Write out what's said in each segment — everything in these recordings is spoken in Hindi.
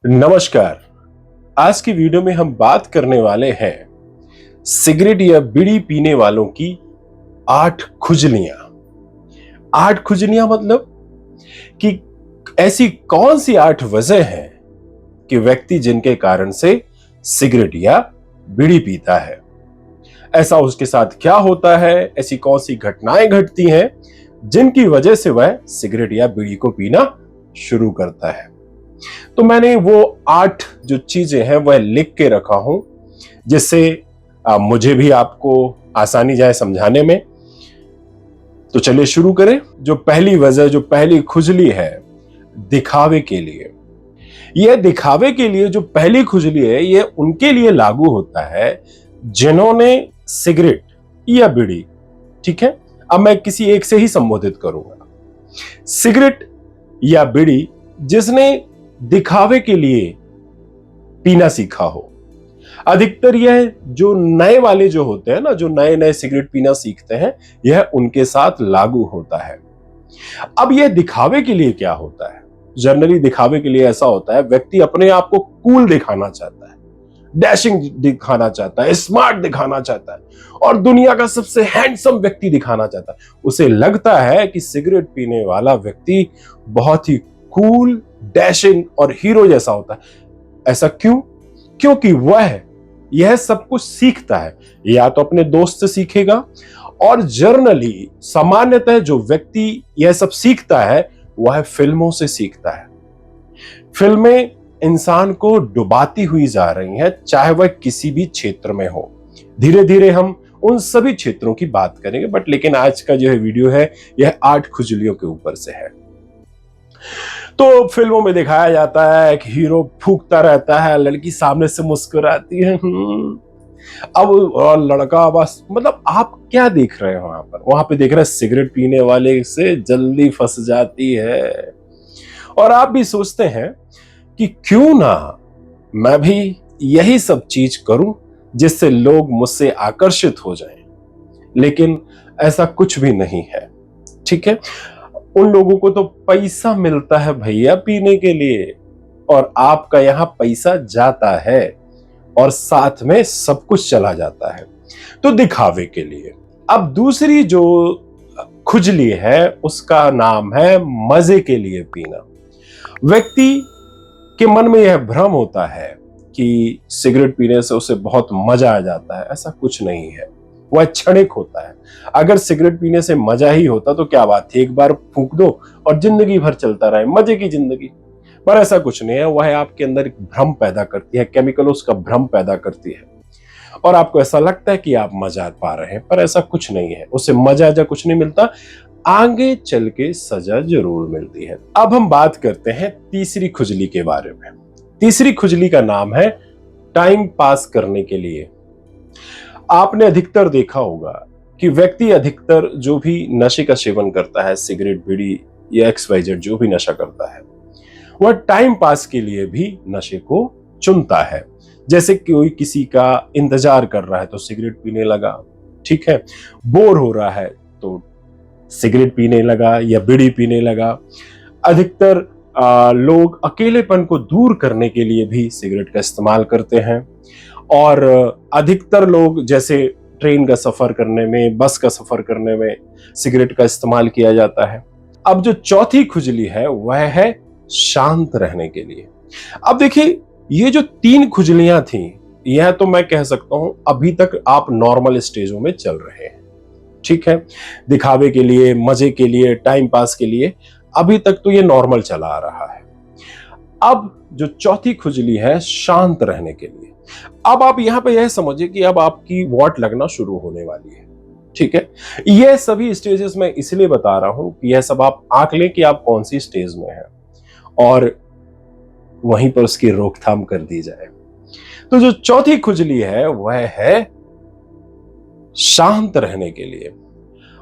नमस्कार। आज की वीडियो में हम बात करने वाले हैं सिगरेट या बीड़ी पीने वालों की 8 खुजलियां। 8 खुजलियां मतलब कि ऐसी कौन सी 8 वजह हैं कि व्यक्ति जिनके कारण से सिगरेट या बीड़ी पीता है। ऐसा उसके साथ क्या होता है, ऐसी कौन सी घटनाएं घटती हैं जिनकी वजह से वह सिगरेट या बीड़ी को पीना शुरू करता है। तो मैंने वो 8 जो चीजें हैं वह लिख के रखा हूं, जिससे मुझे भी आपको आसानी जाए समझाने में। तो चलिए शुरू करें। जो पहली वजह, जो पहली खुजली है, दिखावे के लिए। यह दिखावे के लिए जो पहली खुजली है, यह उनके लिए लागू होता है जिन्होंने सिगरेट या बीड़ी, ठीक है, अब मैं किसी एक से ही संबोधित करूंगा, सिगरेट या बीड़ी जिसने दिखावे के लिए पीना सीखा हो। अधिकतर यह जो नए वाले जो होते हैं ना, जो नए नए सिगरेट पीना सीखते हैं, यह उनके साथ लागू होता है। अब यह दिखावे के लिए क्या होता है? जनरली दिखावे के लिए ऐसा होता है, व्यक्ति अपने आप को कूल दिखाना चाहता है, डैशिंग दिखाना चाहता है, स्मार्ट दिखाना चाहता है और दुनिया का सबसे हैंडसम व्यक्ति दिखाना चाहता है। उसे लगता है कि सिगरेट पीने वाला व्यक्ति बहुत ही कूल, डैशिंग और हीरो जैसा होता है। ऐसा क्यों? क्योंकि वह यह सब कुछ सीखता है, या तो अपने दोस्त से सीखेगा, और जर्नली सामान्यतः जो व्यक्ति यह सब सीखता है वह फिल्मों से सीखता है। फिल्में इंसान को डुबाती हुई जा रही हैं, चाहे वह किसी भी क्षेत्र में हो। धीरे धीरे हम उन सभी क्षेत्रों की बात करेंगे, लेकिन आज का जो वीडियो है यह 8 खुजलियों के ऊपर से है। तो फिल्मों में दिखाया जाता है कि हीरो फूंकता रहता है, लड़की सामने से मुस्कुराती है, अब और लड़का बस, मतलब आप क्या देख रहे हो वहां पे देख रहे हैं सिगरेट पीने वाले से जल्दी फंस जाती है। और आप भी सोचते हैं कि क्यों ना मैं भी यही सब चीज करूं जिससे लोग मुझसे आकर्षित हो जाएं। लेकिन ऐसा कुछ भी नहीं है, ठीक है। उन लोगों को तो पैसा मिलता है भैया पीने के लिए, और आपका यहां पैसा जाता है और साथ में सब कुछ चला जाता है, तो दिखावे के लिए। अब दूसरी जो खुजली है उसका नाम है मजे के लिए पीना। व्यक्ति के मन में यह भ्रम होता है कि सिगरेट पीने से उसे बहुत मजा आ जाता है। ऐसा कुछ नहीं है, वह क्षणिक होता है। अगर सिगरेट पीने से मजा ही होता तो क्या बात थी, एक बार फूंक दो और जिंदगी भर चलता रहे, मजे की जिंदगी। पर ऐसा कुछ नहीं है, वह आपके अंदर एक भ्रम पैदा करती है, केमिकल उसका भ्रम पैदा करती है, और आपको ऐसा लगता है कि आप मजा पा रहे हैं, पर ऐसा कुछ नहीं है। उससे मजा कुछ नहीं मिलता, आगे चल के सजा जरूर मिलती है। अब हम बात करते हैं तीसरी खुजली के बारे में। तीसरी खुजली का नाम है टाइम पास करने के लिए। आपने अधिकतर देखा होगा कि व्यक्ति अधिकतर जो भी नशे का सेवन करता है, सिगरेट, बीड़ी या XYZ जो भी नशा करता है, वह टाइम पास के लिए भी नशे को चुनता है। जैसे कोई किसी का इंतजार कर रहा है तो सिगरेट पीने लगा, ठीक है। बोर हो रहा है तो सिगरेट पीने लगा या बीड़ी पीने लगा। अधिकतर लोग अकेलेपन को दूर करने के लिए भी सिगरेट का इस्तेमाल करते हैं, और अधिकतर लोग जैसे ट्रेन का सफर करने में, बस का सफर करने में सिगरेट का इस्तेमाल किया जाता है। अब जो चौथी खुजली है वह है शांत रहने के लिए। अब देखिए, ये जो 3 खुजलियां थी, यह तो मैं कह सकता हूं अभी तक आप नॉर्मल स्टेजों में चल रहे हैं, ठीक है। दिखावे के लिए, मजे के लिए, टाइम पास के लिए अभी तक तो ये नॉर्मल चला आ रहा है। अब जो चौथी खुजली है शांत रहने के लिए, अब आप यहां पे यह समझिए कि अब आपकी वॉट लगना शुरू होने वाली है, ठीक है। यह सभी स्टेजेस मैं इसलिए बता रहा हूं कि यह सब आप आंक लें कि आप कौन सी स्टेज में हैं, और वहीं पर उसकी रोकथाम कर दी जाए। तो जो चौथी खुजली है वह है शांत रहने के लिए।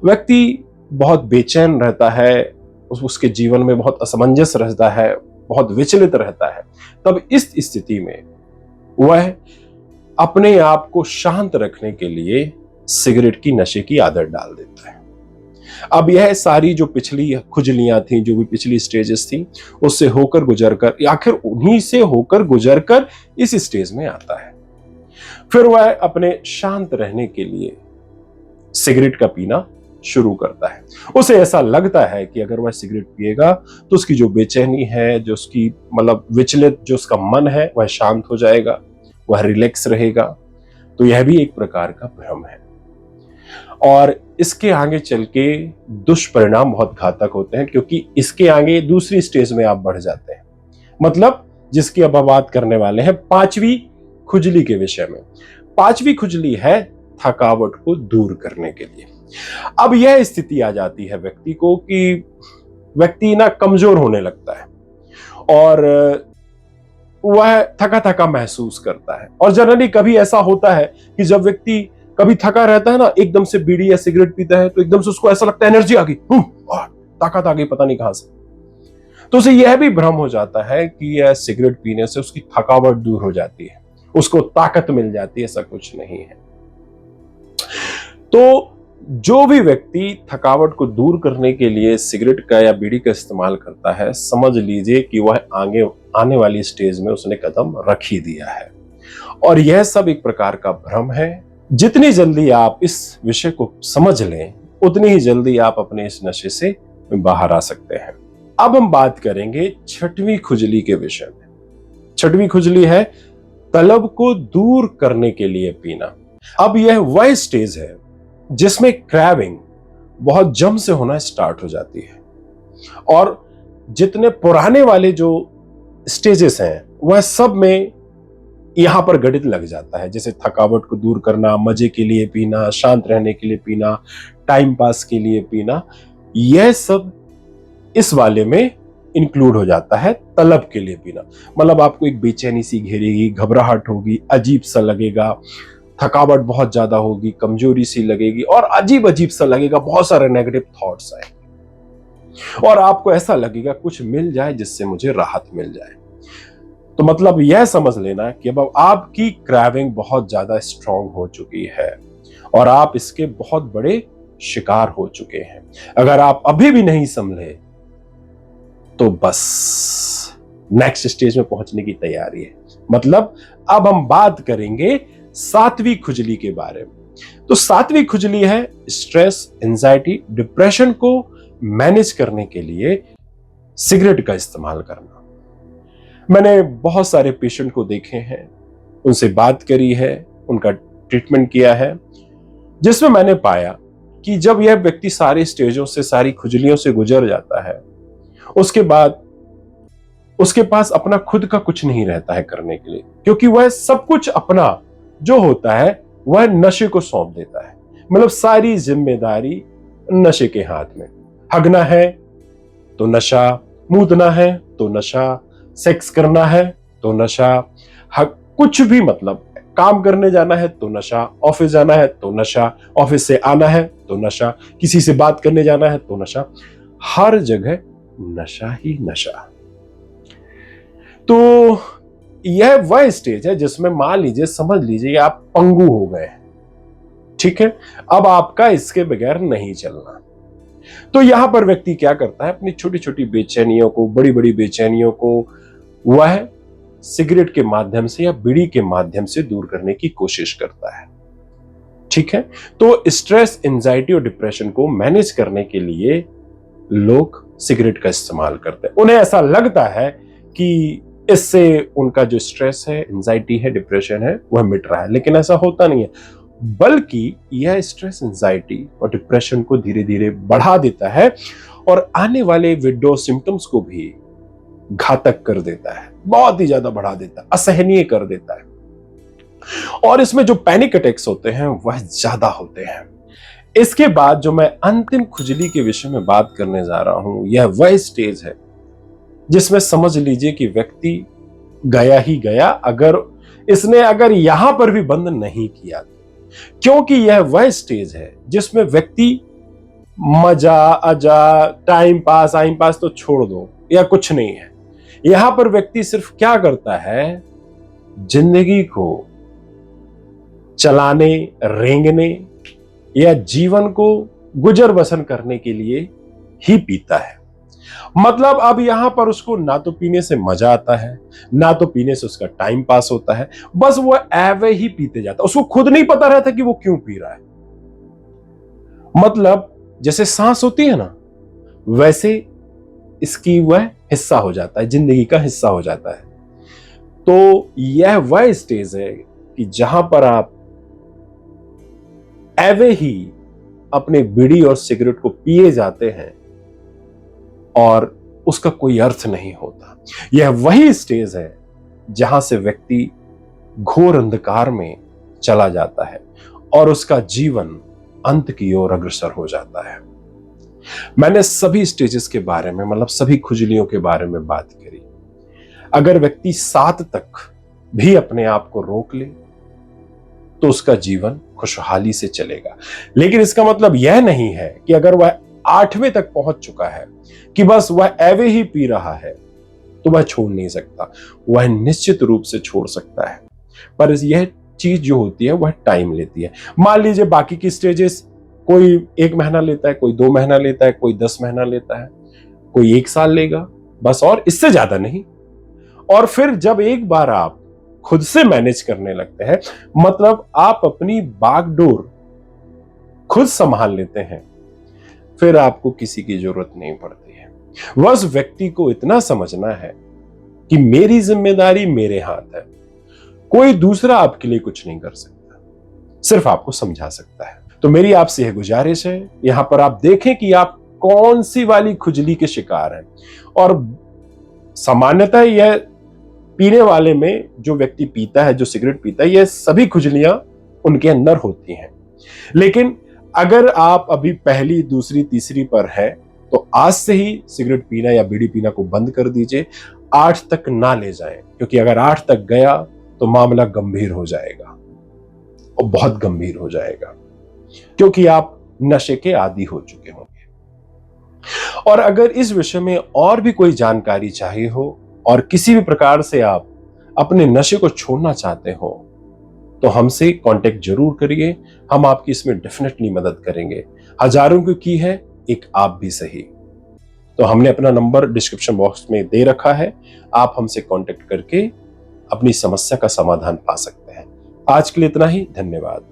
व्यक्ति बहुत बेचैन रहता है, उसके जीवन में बहुत असमंजस रहता है, बहुत विचलित रहता है। तब इस स्थिति में वह अपने आप को शांत रखने के लिए सिगरेट की नशे की आदत डाल देता है। अब यह सारी जो पिछली खुजलियां थी, जो भी पिछली स्टेजेस थी, उससे होकर गुजरकर आखिर उन्हीं से होकर गुजरकर इस स्टेज में आता है। फिर वह अपने शांत रहने के लिए सिगरेट का पीना शुरू करता है। उसे ऐसा लगता है कि अगर वह सिगरेट पिएगा तो उसकी जो बेचैनी है, जो उसकी मतलब विचलित जो उसका मन है, वह शांत हो जाएगा, वह रिलैक्स रहेगा। तो यह भी एक प्रकार का भ्रम है और इसके आगे चल के दुष्परिणाम बहुत घातक होते हैं, क्योंकि इसके आगे दूसरी स्टेज में आप बढ़ जाते हैं। मतलब जिसकी अब हम बात करने वाले हैं पांचवी खुजली के विषय में। पांचवी खुजली है थकावट को दूर करने के लिए। अब यह स्थिति आ जाती है व्यक्ति को कि व्यक्ति ना कमजोर होने लगता है और वह थका थका महसूस करता है। और जनरली कभी ऐसा होता है कि जब व्यक्ति कभी थका रहता है ना, एकदम से बीड़ी या सिगरेट पीता है तो एकदम से उसको ऐसा लगता है एनर्जी आ गई, ताकत आ गई, पता नहीं कहां से। तो उसे यह भी भ्रम हो जाता है कि यह सिगरेट पीने से उसकी थकावट दूर हो जाती है, उसको ताकत मिल जाती है। ऐसा कुछ नहीं है। तो जो भी व्यक्ति थकावट को दूर करने के लिए सिगरेट का या बीड़ी का इस्तेमाल करता है, समझ लीजिए कि वह आगे आने वाली स्टेज में उसने कदम रख ही दिया है। और यह सब एक प्रकार का भ्रम है। जितनी जल्दी आप इस विषय को समझ लें, उतनी ही जल्दी आप अपने इस नशे से बाहर आ सकते हैं। अब हम बात करेंगे छठवीं खुजली के विषय में। छठवीं खुजली है तलब को दूर करने के लिए पीना। अब यह वह स्टेज है जिसमें क्रेविंग बहुत जम से होना स्टार्ट हो जाती है और जितने पुराने वाले जो स्टेजेस हैं वह सब में यहां पर गणित लग जाता है। जैसे थकावट को दूर करना, मजे के लिए पीना, शांत रहने के लिए पीना, टाइम पास के लिए पीना, यह सब इस वाले में इंक्लूड हो जाता है। तलब के लिए पीना मतलब आपको एक बेचैनी सी घेरेगी, घबराहट होगी, अजीब सा लगेगा, थकावट बहुत ज्यादा होगी, कमजोरी सी लगेगी और अजीब अजीब सा लगेगा, बहुत सारे नेगेटिव थॉट्स आएंगे और आपको ऐसा लगेगा कुछ मिल जाए जिससे मुझे राहत मिल जाए। तो मतलब यह समझ लेना कि अब आपकी क्रेविंग बहुत ज्यादा स्ट्रांग हो चुकी है और आप इसके बहुत बड़े शिकार हो चुके हैं। अगर आप अभी भी नहीं संभले तो बस नेक्स्ट स्टेज में पहुंचने की तैयारी है। मतलब अब हम बात करेंगे सातवीं खुजली के बारे में। तो सातवीं खुजली है स्ट्रेस, एंजाइटी, डिप्रेशन को मैनेज करने के लिए सिगरेट का इस्तेमाल करना। मैंने बहुत सारे पेशेंट को देखे हैं, उनसे बात करी है, उनका ट्रीटमेंट किया है, जिसमें मैंने पाया कि जब यह व्यक्ति सारी स्टेजों से, सारी खुजलियों से गुजर जाता है, उसके बाद उसके पास अपना खुद का कुछ नहीं रहता है करने के लिए, क्योंकि वह सब कुछ अपना जो होता है वह नशे को सौंप देता है। मतलब सारी जिम्मेदारी नशे के हाथ में। हगना है तो नशा, मूतना है तो नशा, सेक्स करना है तो नशा, कुछ भी मतलब काम करने जाना है तो नशा, ऑफिस जाना है तो नशा, ऑफिस से आना है तो नशा, किसी से बात करने जाना है तो नशा, हर जगह नशा ही नशा। तो यह वह स्टेज है जिसमें मान लीजिए, समझ लीजिए आप पंगु हो गए, ठीक है, अब आपका इसके बगैर नहीं चलना। तो यहां पर व्यक्ति क्या करता है, अपनी छोटी छोटी बेचैनियों को, बड़ी बड़ी बेचैनियों को वह सिगरेट के माध्यम से या बीड़ी के माध्यम से दूर करने की कोशिश करता है। ठीक है, तो स्ट्रेस, एंजाइटी और डिप्रेशन को मैनेज करने के लिए लोग सिगरेट का इस्तेमाल करते हैं। उन्हें ऐसा लगता है कि इससे उनका जो स्ट्रेस है, एंजाइटी है, डिप्रेशन है, वह मिट रहा है, लेकिन ऐसा होता नहीं है, बल्कि यह स्ट्रेस, एंजाइटी और डिप्रेशन को धीरे धीरे बढ़ा देता है और आने वाले विड्रॉ सिम्टम्स को भी घातक कर देता है, बहुत ही ज्यादा बढ़ा देता है, असहनीय कर देता है। और इसमें जो पैनिक अटैक्स होते हैं वह ज्यादा होते हैं। इसके बाद जो मैं अंतिम खुजली के विषय में बात करने जा रहा हूं, यह वह स्टेज है जिसमें समझ लीजिए कि व्यक्ति गया ही गया, अगर यहां पर भी बंद नहीं किया, क्योंकि यह वह स्टेज है जिसमें व्यक्ति मजा, अजा, टाइम पास तो छोड़ दो, या कुछ नहीं है। यहां पर व्यक्ति सिर्फ क्या करता है, जिंदगी को चलाने, रेंगने या जीवन को गुजर बसर करने के लिए ही पीता है। मतलब अब यहां पर उसको ना तो पीने से मजा आता है, ना तो पीने से उसका टाइम पास होता है, बस वो एवे ही पीते जाता है। उसको खुद नहीं पता रहता कि वो क्यों पी रहा है। मतलब जैसे सांस होती है ना, वैसे इसकी वह हिस्सा हो जाता है, जिंदगी का हिस्सा हो जाता है। तो यह वह स्टेज है कि जहां पर आप एवे ही अपने बीड़ी और सिगरेट को पिए जाते हैं और उसका कोई अर्थ नहीं होता। यह वही स्टेज है जहां से व्यक्ति घोर अंधकार में चला जाता है और उसका जीवन अंत की ओर अग्रसर हो जाता है। मैंने सभी स्टेजेस के बारे में, मतलब सभी खुजलियों के बारे में बात करी। अगर व्यक्ति 7 तक भी अपने आप को रोक ले तो उसका जीवन खुशहाली से चलेगा। लेकिन इसका मतलब यह नहीं है कि अगर वह 8वें तक पहुंच चुका है कि बस वह एवे ही पी रहा है तो वह छोड़ नहीं सकता। वह निश्चित रूप से छोड़ सकता है, पर यह चीज जो होती है वह टाइम लेती है। मान लीजिए बाकी की स्टेजेस कोई 1 महीना लेता है, कोई 2 महीना लेता है, कोई 10 महीना लेता है, कोई 1 साल लेगा बस, और इससे ज्यादा नहीं। और फिर जब एक बार आप खुद से मैनेज करने लगते हैं, मतलब आप अपनी बागडोर खुद संभाल लेते हैं, फिर आपको किसी की जरूरत नहीं पड़ती है। बस व्यक्ति को इतना समझना है कि मेरी जिम्मेदारी मेरे हाथ है, कोई दूसरा आपके लिए कुछ नहीं कर सकता, सिर्फ आपको समझा सकता है। तो मेरी आपसे यह गुजारिश है, यहां पर आप देखें कि आप कौन सी वाली खुजली के शिकार हैं। और सामान्यतः यह पीने वाले में, जो व्यक्ति पीता है, जो सिगरेट पीता है, यह सभी खुजलियां उनके अंदर होती हैं। लेकिन अगर आप अभी पहली, दूसरी, तीसरी पर है तो आज से ही सिगरेट पीना या बीड़ी पीना को बंद कर दीजिए। 8 तक ना ले जाएं, क्योंकि अगर 8 तक गया तो मामला गंभीर हो जाएगा, और बहुत गंभीर हो जाएगा, क्योंकि आप नशे के आदी हो चुके होंगे। और अगर इस विषय में और भी कोई जानकारी चाहिए हो और किसी भी प्रकार से आप अपने नशे को छोड़ना चाहते हो तो हमसे कांटेक्ट जरूर करिए। हम आपकी इसमें डेफिनेटली मदद करेंगे। हजारों की है, एक आप भी सही। तो हमने अपना नंबर डिस्क्रिप्शन बॉक्स में दे रखा है, आप हमसे कांटेक्ट करके अपनी समस्या का समाधान पा सकते हैं। आज के लिए इतना ही, धन्यवाद।